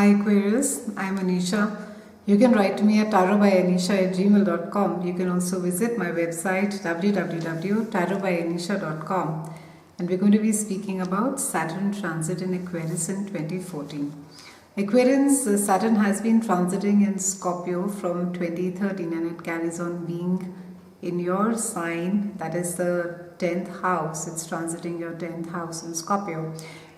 Hi Aquarius, I'm Anisha. You can write to me at tarotbyanisha@gmail.com. You can also visit my website www.tarotbyanisha.com. And we're going to be speaking about Saturn transit in Aquarius in 2014. Aquarius, Saturn has been transiting in Scorpio from 2013 and it carries on being in your sign, that is the 10th house. It's transiting your 10th house in Scorpio.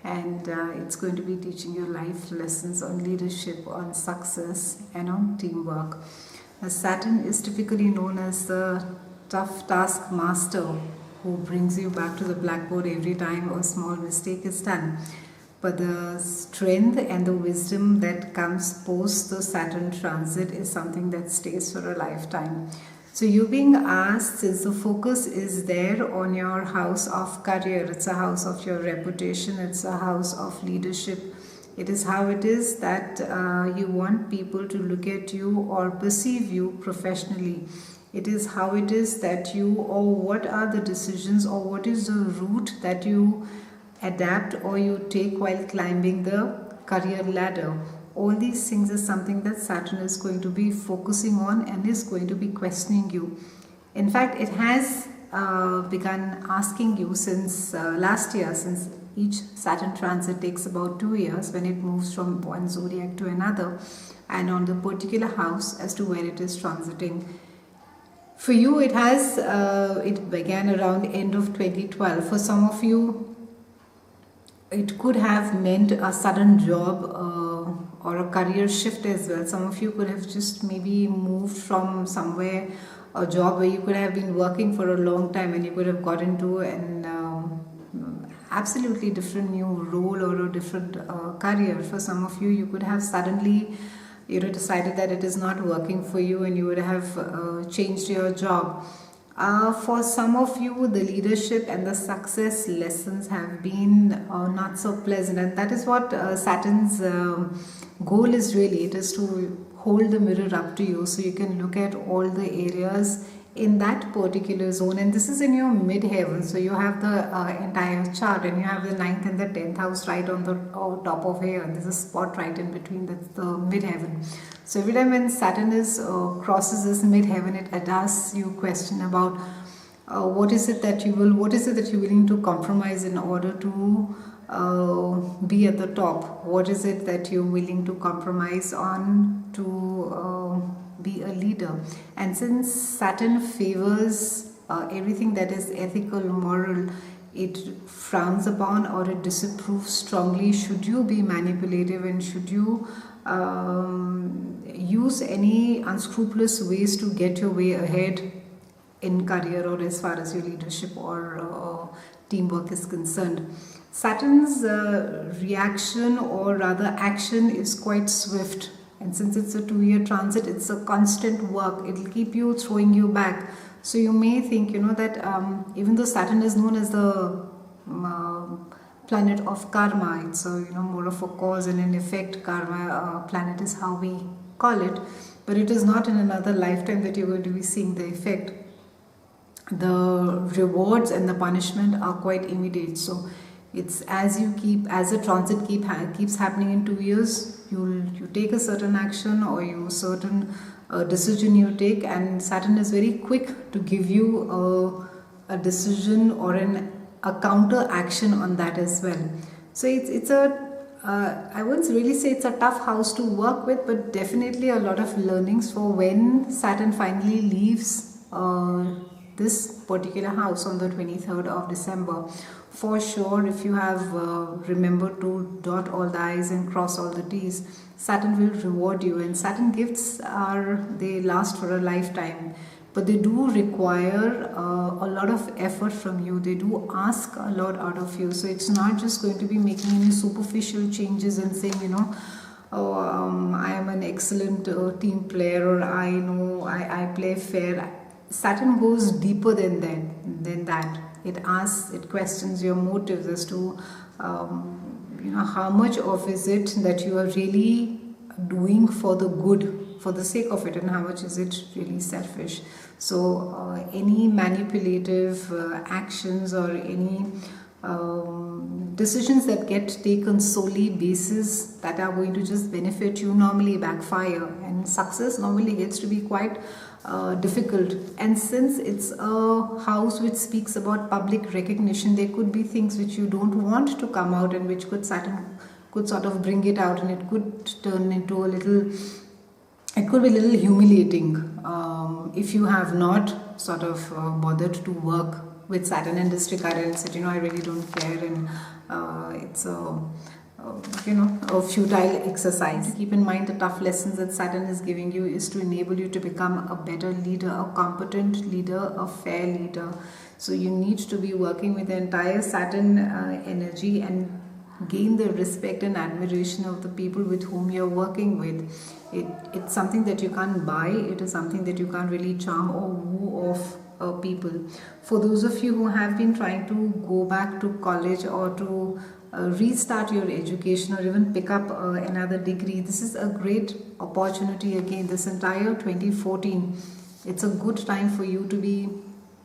And it's going to be teaching you life lessons on leadership, on success, and on teamwork. Saturn is typically known as the tough task master who brings you back to the blackboard every time a small mistake is done. But the strength and the wisdom that comes post the Saturn transit is something that stays for a lifetime. So you're being asked, since the focus is there on your house of career, it's a house of your reputation, it's a house of leadership. It is how it is that you want people to look at you or perceive you professionally. It is how it is that you, or what are the decisions, or what is the route that you adapt or you take while climbing the career ladder. All these things is something that Saturn is going to be focusing on and is going to be questioning you. In fact, it has begun asking you since last year, since each Saturn transit takes about 2 years when it moves from one zodiac to another, and on the particular house as to where it is transiting. For you, it began around end of 2012. For some of you, it could have meant a sudden job or a career shift as well. Some of you could have just maybe moved from somewhere, a job where you could have been working for a long time and you could have got into an absolutely different new role or a different career. For some of you, you could have suddenly decided that it is not working for you and you would have changed your job. For some of you, the leadership and the success lessons have been not so pleasant, and that is what Saturn's goal is really. It is to hold the mirror up to you so you can look at all the areas in that particular zone, and this is in your midheaven. So you have the entire chart and you have the 9th and the 10th house right on the top of here, and there's a spot right in between, that's the midheaven. So every time when Saturn crosses this midheaven, it asks you a question about what is it that you're willing to compromise in order to be at the top. What is it that you're willing to compromise on to be a leader? And since Saturn favors everything that is ethical, moral, it frowns upon or it disapproves strongly should you be manipulative and should you use any unscrupulous ways to get your way ahead in career or as far as your leadership or teamwork is concerned. Saturn's reaction, or rather action, is quite swift, and since it's a 2-year transit, it's a constant work. It'll keep you throwing you back. So you may think that even though Saturn is known as the planet of karma, it's more of a cause and an effect. Karma planet is how we call it, but it is not in another lifetime that you're going to be seeing the effect. The rewards and the punishment are quite immediate. So it's as the transit keeps happening in 2 years, you take a certain action or certain decision you take, and Saturn is very quick to give you a decision or a counter action on that as well. So it's I wouldn't really say it's a tough house to work with, but definitely a lot of learnings for when Saturn finally leaves this particular house on the 23rd of December. For sure, if you have remembered to dot all the I's and cross all the T's, Saturn will reward you. And Saturn gifts they last for a lifetime, but they do require a lot of effort from you. They do ask a lot out of you. So it's not just going to be making any superficial changes and saying, I am an excellent team player, or I play fair. Saturn goes deeper than that. It questions your motives as to how much of is it that you are really doing for the good, for the sake of it, and how much is it really selfish. So any manipulative actions or any decisions that get taken solely basis that are going to just benefit you normally backfire, and success normally gets to be quite difficult. And since it's a house which speaks about public recognition, there could be things which you don't want to come out and which Saturn could sort of bring it out, and it could turn into it could be a little humiliating if you have not sort of bothered to work with Saturn and disregarded and said, I really don't care, and it's a futile exercise. Keep in mind the tough lessons that Saturn is giving you is to enable you to become a better leader, a competent leader, a fair leader. So you need to be working with the entire Saturn energy and gain the respect and admiration of the people with whom you're working with. It's something that you can't buy. It is something that you can't really charm or woo off people. For those of you who have been trying to go back to college or to restart your education or even pick up another degree, this is a great opportunity again. This entire 2014, it's a good time for you to be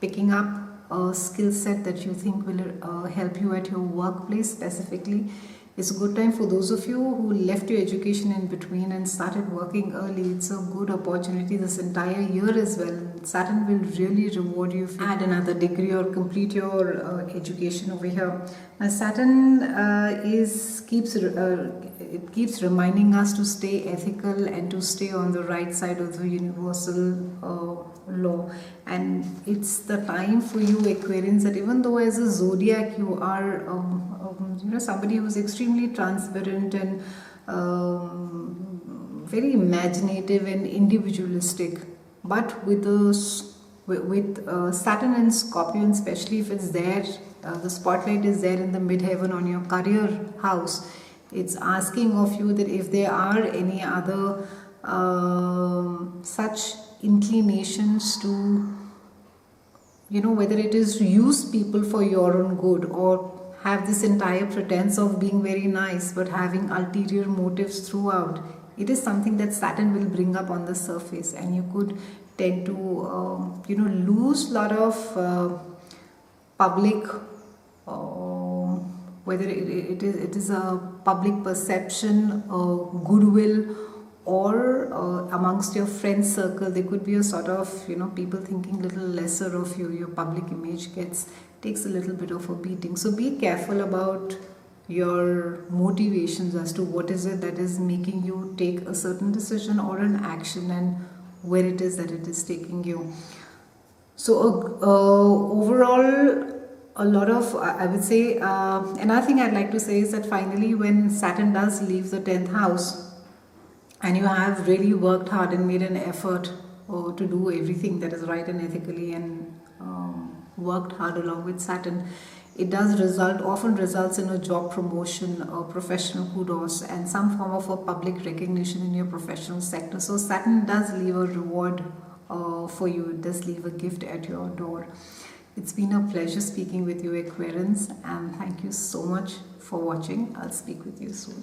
picking up a skill set that you think will help you at your workplace specifically. It's a good time for those of you who left your education in between and started working early. It's a good opportunity this entire year as well. Saturn will really reward you if you add another degree or complete your education over here. Now Saturn keeps reminding us to stay ethical and to stay on the right side of the universal law. And it's the time for you Aquarians that even though as a zodiac you are somebody who's extremely transparent and very imaginative and individualistic, but with Saturn and Scorpion, especially if it's there, the spotlight is there in the midheaven on your career house. It's asking of you that if there are any other such inclinations to, whether it is to use people for your own good or have this entire pretense of being very nice but having ulterior motives throughout, it is something that Saturn will bring up on the surface, and you could tend to lose a lot of public, whether it is a public perception, goodwill, or amongst your friend circle. There could be a sort of people thinking a little lesser of you. Your public image takes a little bit of a beating. So be careful about your motivations as to what is it that is making you take a certain decision or an action, and where it is that it is taking you. So overall, a lot of, I would say, another thing I'd like to say is that finally when Saturn does leave the 10th house and you have really worked hard and made an effort to do everything that is right and ethically and worked hard along with Saturn, it does often results in a job promotion, a professional kudos, and some form of a public recognition in your professional sector. So Saturn does leave a reward for you. It does leave a gift at your door. It's been a pleasure speaking with you, Aquarians, and thank you so much for watching. I'll speak with you soon.